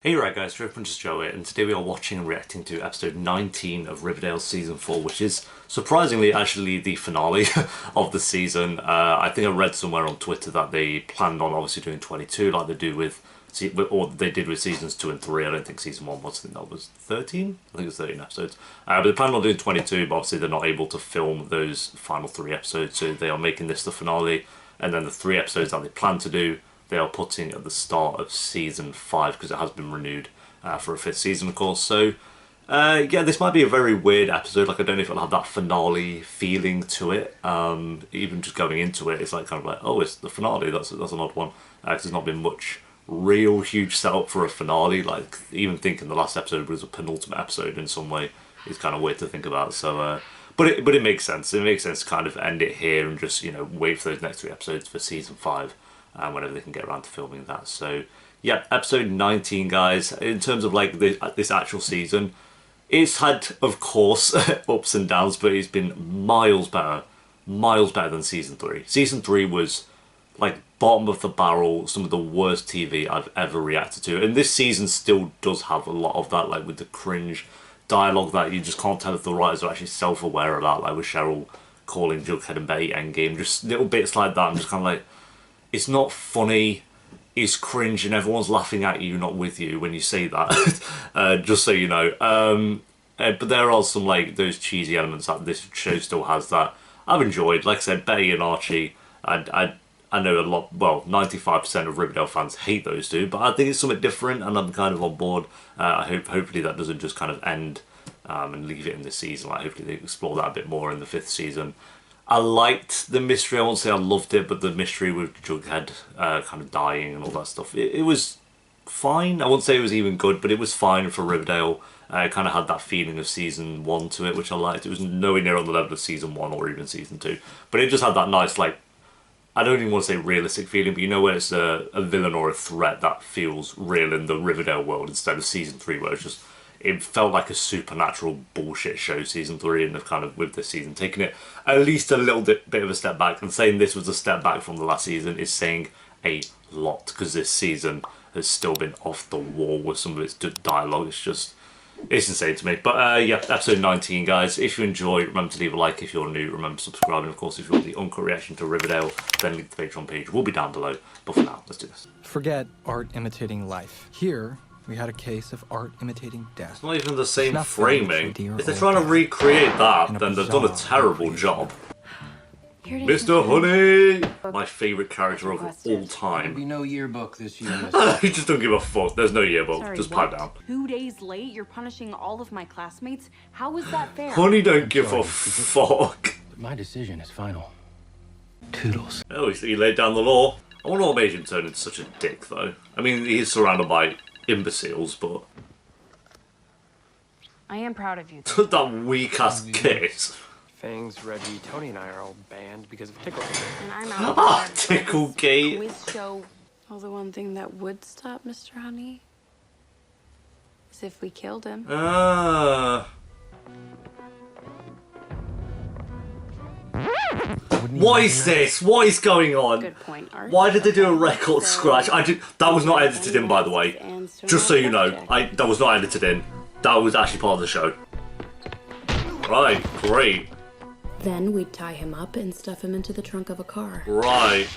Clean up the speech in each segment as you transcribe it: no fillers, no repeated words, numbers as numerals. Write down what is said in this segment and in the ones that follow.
Hey right guys, Just Joe here, and today we are watching and reacting to episode 19 of Riverdale season 4, which is surprisingly actually the finale of the season. I think I read somewhere on Twitter that they planned on obviously doing 22 like they do with, or they did with seasons 2 and 3. I don't think season 1 was, I think that was 13? I think it was 13 episodes. But they planned on doing 22, but obviously they're not able to film those final 3 episodes, so they are making this the finale, and then the 3 episodes that they plan to do they are putting at the start of season 5 because it has been renewed for a 5th season, of course. So, yeah, this might be a very weird episode. Like, I don't know if it'll have that finale feeling to it. Even just going into it, it's like kind of like, oh, it's the finale. That's an odd one because there's not been much real huge setup for a finale. Like, even thinking the last episode was a penultimate episode in some way is kind of weird to think about. So, but it makes sense. It makes sense to kind of end it here and just wait for those next 3 episodes for season 5. Whenever they can get around to filming that. So yeah, episode 19 guys, in terms of like this actual season, it's had of course ups and downs, but it's been miles better than season 3. Season 3 was like bottom of the barrel, some of the worst TV I've ever reacted to, and this season still does have a lot of that, like with the cringe dialogue that you just can't tell if the writers are actually self-aware about, like with Cheryl calling Jughead and Betty endgame, just little bits like that. I'm just kind of like, it's not funny, it's cringe, and everyone's laughing at you, not with you, when you say that, just so you know. But there are some, like, those cheesy elements that this show still has that I've enjoyed. Like I said, Betty and Archie, I know a lot, well, 95% of Riverdale fans hate those two, but I think it's something different, and I'm kind of on board. Hopefully that doesn't just kind of end and leave it in this season. Like, hopefully they explore that a bit more in the 5th season. I liked the mystery. I won't say I loved it, but the mystery with Jughead kind of dying and all that stuff, it was fine. I won't say it was even good, but it was fine for Riverdale. It kind of had that feeling of season 1 to it, which I liked. It was nowhere near on the level of season 1 or even season 2, but it just had that nice, like, I don't even want to say realistic feeling, but you know where it's a villain or a threat that feels real in the Riverdale world instead of season 3 where it's just, it felt like a supernatural bullshit show, season 3, and they've kind of, with this season, taken it at least a little bit of a step back. And saying this was a step back from the last season is saying a lot, because this season has still been off the wall with some of its dialogue. It's insane to me. But yeah, episode 19, guys. If you enjoy, remember to leave a like. If you're new, remember subscribing. Of course, if you want the uncut reaction to Riverdale, then link to the Patreon page will be down below. But for now, let's do this. Forget art imitating life. Here, we had a case of art imitating death. It's not even the same framing. If they're trying to recreate that, then they've done a terrible job. Mr. Honey! My favourite character of all time. There'll be no yearbook this year, He just don't give a fuck. There's no yearbook. Sorry, just what? pipe down. 2 days late? You're punishing all of my classmates? How is that fair? Honey don't give a fuck. My decision is final. Toodles. Oh, he laid down the law. I wonder what made him turn into such a dick, though. I mean, he's surrounded by imbeciles, but... I am proud of you. that weak-ass kiss. Fangs, Reggie, Tony and I are all banned because of Tickle. And I'm out. Ah, Ticklegate. Quiz show. Well, the one thing that would stop Mr. Honey is if we killed him. What is this? What is going on? Good point, Art. Why did they do a record scratch? That was not edited in, by the way. Just so you know, that was not edited in. That was actually part of the show. Right, great. Then we'd tie him up and stuff him into the trunk of a car. Right.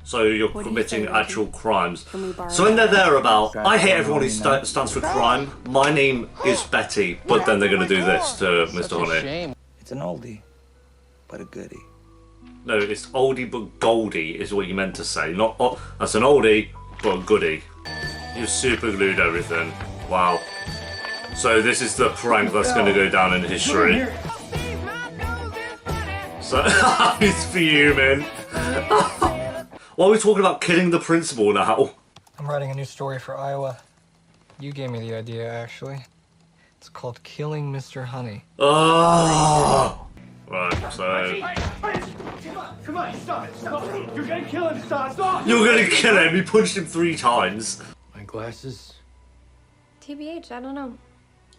So you're committing actual crimes. So in there about, I hate everyone who stands for crime. My name is Betty, but then they're going to do this to Mr. Honey. It's an oldie, but a goodie. No, it's oldie but goldie is what you meant to say. Not, oh, that's an oldie but a goodie. You super glued everything. Wow. So this is the prank that's going to go down in history. So, he's fuming. Why are we talking about killing the principal now? I'm writing a new story for Iowa. You gave me the idea, actually. It's called Killing Mr. Honey. Oh. Right, so... Come on, stop it, stop it. You're gonna kill him, stop. You're gonna kill him, he punched him 3 times. My glasses. TBH, I don't know.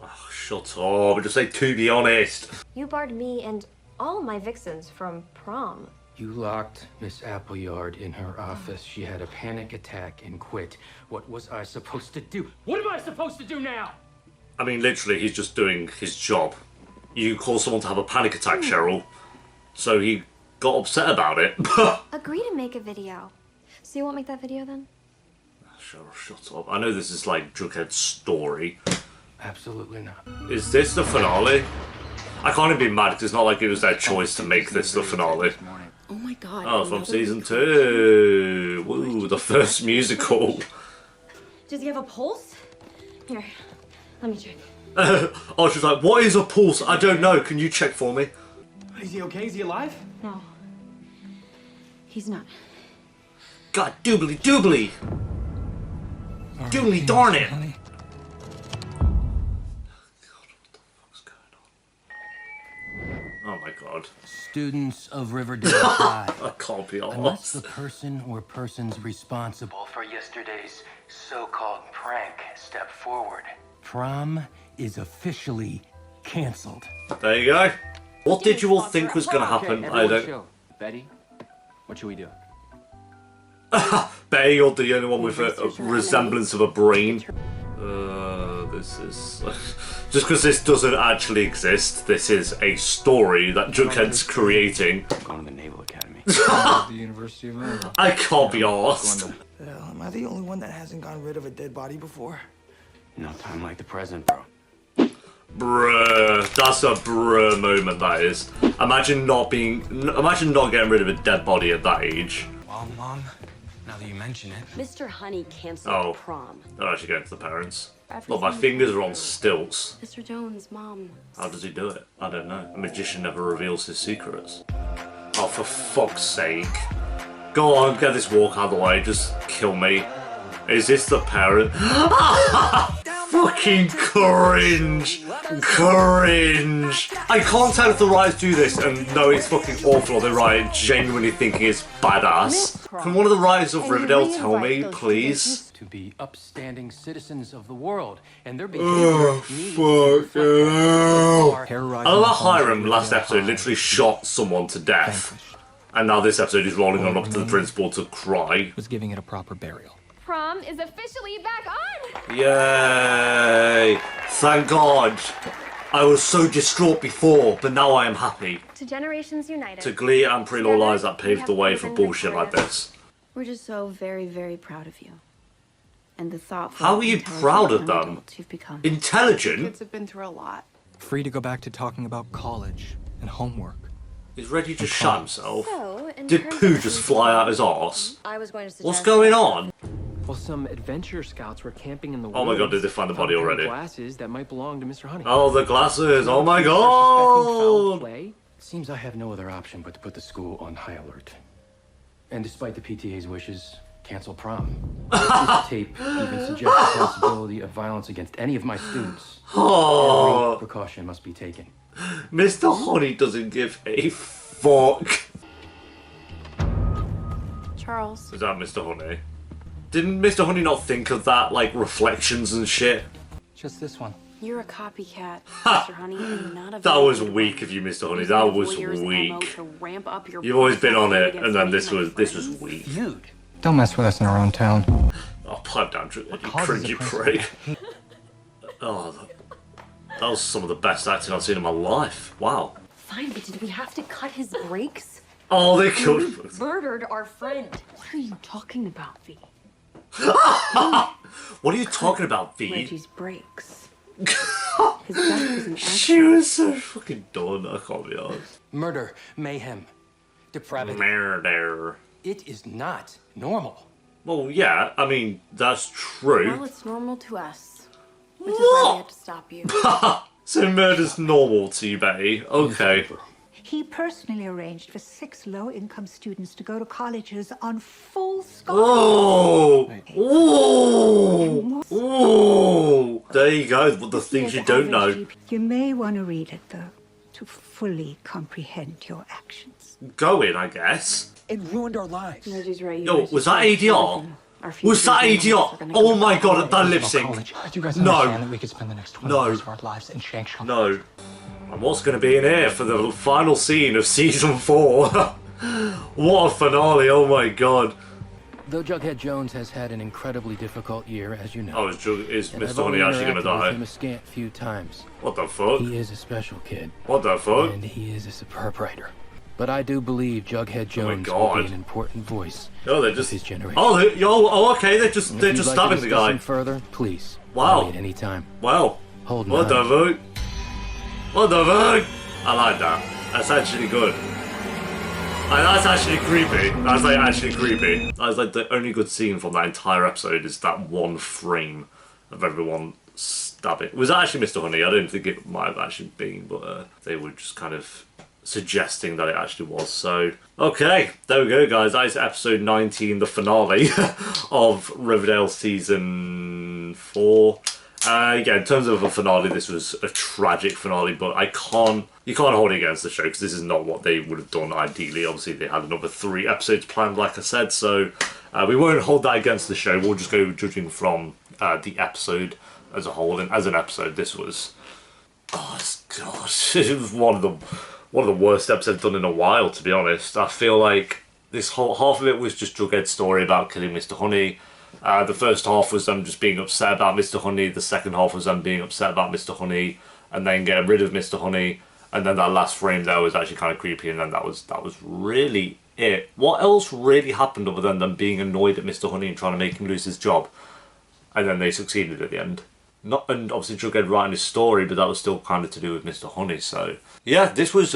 Oh, shut up, just say to be honest. You barred me and all my vixens from prom. You locked Miss Appleyard in her office. She had a panic attack and quit. What was I supposed to do? What am I supposed to do now? I mean, literally, he's just doing his job. You call someone to have a panic attack, Cheryl. So he got upset about it. Agree to make a video. So you won't make that video then? Cheryl, shut up. I know this is like Jughead's story. Absolutely not. Is this the finale? I can't even be mad because it's not like it was their choice to make this the finale. Oh my god. Oh, from season 2. Woo, the first musical. Does he have a pulse? Here, let me check. Oh, she's like, what is a pulse? I don't know. Can you check for me? Is he okay? Is he alive? No. He's not. God, doobly doobly. Doobly darn it. Honey. Oh my god. Students of Riverdale High. I can't be Unless arsed. the person or persons responsible for yesterday's so-called prank step forward, prom is officially canceled. There you go. What did you all think was going to happen? I don't... Chill. Betty, what should we do? Betty, you're the only one with a resemblance of a brain. This is... Just because this doesn't actually exist, this is a story that Jughead's creating. Going to the Naval Academy. The University of Maryland. I can't be arsed. Am I the only one that hasn't gotten rid of a dead body before? No time like the present, bro. Bruh, that's a bruh moment, that is. Imagine not getting rid of a dead body at that age. Well, Mom, now that you mention it. Mr. Honey canceled Oh. prom. They're actually going to the parents. Everything Look, my fingers are on stilts. Mr. Jones, Mom. How does he do it? I don't know. A magician never reveals his secrets. Oh, for fuck's sake. Go on, get this walk out of the way. Just kill me. Is this the parent? Fucking cringe. Cringe. I can't tell if the writers do this and know it's fucking awful or they write it genuinely thinking it's badass. Can one of the writers of Riverdale tell me, please? To be upstanding citizens of the world, and their behavior needs to reflect our Terrorizing I love the that halls of Hiram last Riverdale episode High. literally shot someone to death. Vanquished. And now this episode he's rolling on up to the principal to cry. Was giving it a proper burial. Prom is officially back on! Yay! Thank God. I was so distraught before, but now I am happy. To Generations United. To Glee and Pre-Law Lies that paved the way for bullshit like this. We're just so very, very proud of you. And the thoughtful, How are you intelligent proud of young them? adults you've become. Intelligent? Kids have been through a lot. Free to go back to talking about college and homework. He's ready to shut himself. So, in Did terms poo of just fly out his arse? I was going to suggest What's going on? Well, some adventure scouts were camping in the Oh my God, did they find the body found a pair of already? Glasses that might belong to Mr. Honey. Oh, the glasses. Oh my Suspecting foul God. play. Seems I have no other option but to put the school on high alert. And despite the PTA's wishes, cancel prom. This tape even suggests the possibility of violence against any of my students. Oh, Every precaution must be taken. Mr. Honey doesn't give a fuck. Charles. Is that Mr. Honey? Didn't Mr. Honey not think of that, like, reflections and shit? Just this one. You're a copycat, Mr. Honey, and not a That was very good weak one. of you, Mr. Honey. Using That the was voyeur's MO weak. to ramp up your You've always been on it, against and then me this and my was friends. weak. Feud. Don't mess with us in our own town. Oh, pipe down, you causes cringy a principal prick. Oh, that was some of the best acting I've seen in my life. Wow. Fine, but did we have to cut his brakes? Oh, they killed him. Murdered our friend. What are you talking about, V? What are you talking about, V? Reggie's brakes. His death was an She accident. was so fucking done. I can't be honest. Murder, mayhem, depravity. Murder. It is not normal. Well, yeah, I mean, that's Well, true. it's normal to us. Which is why we had to stop you. So murder's normal to you, Betty. Okay. He personally arranged for 6 low-income students to go to colleges on full scholarship. Oh! Oh! Oh! There you go, the things you don't know. You may want to read it, though, to fully comprehend your actions. Go in, I guess. It ruined our lives. Reggie's right. You Yo, guys was just that can't do ADR? anything. Our Was futures that and lives ADR? are gonna Oh come my to god, that lip About sync. college. Do you guys No. understand that we could spend the next 20 No. years of our lives in Shanghai? No. And what's going to be in here for the final scene of season 4? What a finale, oh my god. Though Jughead Jones has had an incredibly difficult year, as you know. Oh, is and Mr. I've Honey only actually gonna interacted with die? him a scant few times. What the fuck? He is a special kid. What the fuck? And he is a superb writer. But I do believe Jughead Jones will God. be an important voice Oh, they're just of his generation. Oh, okay. They're just If you'd like stabbing to the discuss guy. him further, please. Wow. Call me at any time. Wow. Hold What the fuck? What the fuck? I like that. That's actually good. That's actually creepy. That's like actually creepy. That's like the only good scene from that entire episode is that one frame of everyone stabbing. Was that actually Mr. Honey? I don't think it might have actually been, but they were just kind of suggesting that it actually was. So, okay, there we go, guys. That is episode 19, the finale of Riverdale season 4. Yeah, in terms of a finale, this was a tragic finale, but you can't hold it against the show because this is not what they would have done ideally. Obviously, they had another 3 episodes planned, like I said, so we won't hold that against the show. We'll just go judging from the episode as a whole, and as an episode, this was, gosh, it was one of the worst episodes done in a while, to be honest. I feel like this whole half of it was just Jughead's story about killing Mr. Honey. The first half was them just being upset about Mr. Honey. The second half was them being upset about Mr. Honey and then getting rid of Mr. Honey. And then that last frame there was actually kind of creepy, and then that was really it. What else really happened other than them being annoyed at Mr. Honey and trying to make him lose his job? And then they succeeded at the end. And obviously Jughead writing his story, but that was still kind of to do with Mr. Honey, so... Yeah, this was,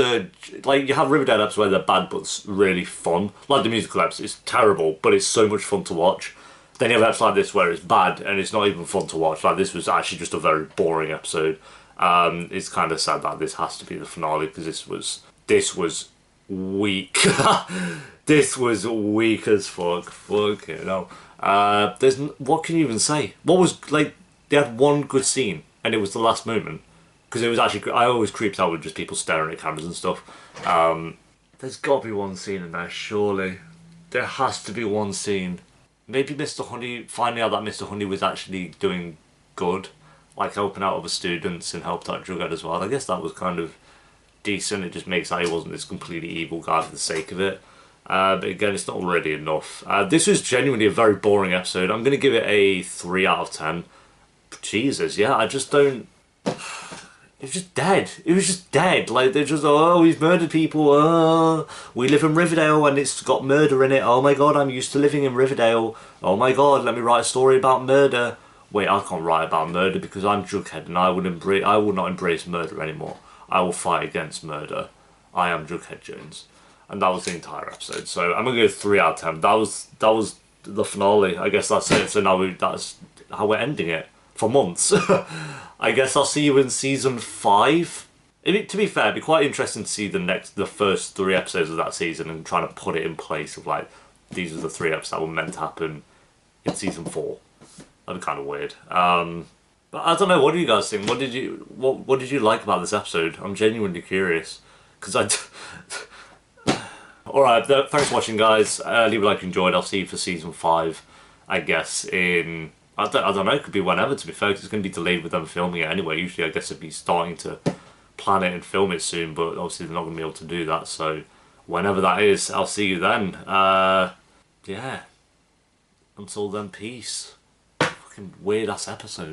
like, you have Riverdale episodes where they're bad, but it's really fun. Like the musical episode, it's terrible, but it's so much fun to watch. Then you have episodes like this where it's bad, and it's not even fun to watch. Like, this was actually just a very boring episode. It's kind of sad that this has to be the finale, because this was weak. This was weak as fuck. Fuck, you know. What can you even say? What was, like... They had one good scene, and it was the last moment. Because it was actually... I always creeped out with just people staring at cameras and stuff. There's got to be one scene in there, surely. There has to be one scene. Maybe Mr. Honey... Finding out that Mr. Honey was actually doing good. Like, helping out other students and helped out Jughead as well. I guess that was kind of decent. It just makes that he wasn't this completely evil guy for the sake of it. But again, it's not really enough. This was genuinely a very boring episode. I'm going to give it a 3 out of 10. Jesus, yeah, I just don't... It was just dead. It was just dead. Like, they're just, oh, we've murdered people. Oh, we live in Riverdale and it's got murder in it. Oh my god, I'm used to living in Riverdale. Oh my god, let me write a story about murder. Wait, I can't write about murder because I'm Jughead and I will not embrace murder anymore. I will fight against murder. I am Jughead Jones. And that was the entire episode. So I'm going to go 3 out of 10. That was the finale. I guess that's it. So now that's how we're ending it. For months. I guess I'll see you in season 5. To be fair, it'd be quite interesting to see the first 3 episodes of that season and trying to put it in place of like, these are the 3 episodes that were meant to happen in season 4. That'd be kind of weird. But I don't know, what do you guys think? What did you like about this episode? I'm genuinely curious. Because Alright, thanks for watching, guys. Leave a like if you enjoyed. I'll see you for season 5, I guess, in... I don't know, it could be whenever, to be fair, because it's going to be delayed with them filming it anyway. Usually I guess it'd be starting to plan it and film it soon, but obviously they're not going to be able to do that, so whenever that is, I'll see you then. Yeah. Until then, peace. Fucking weird-ass episode.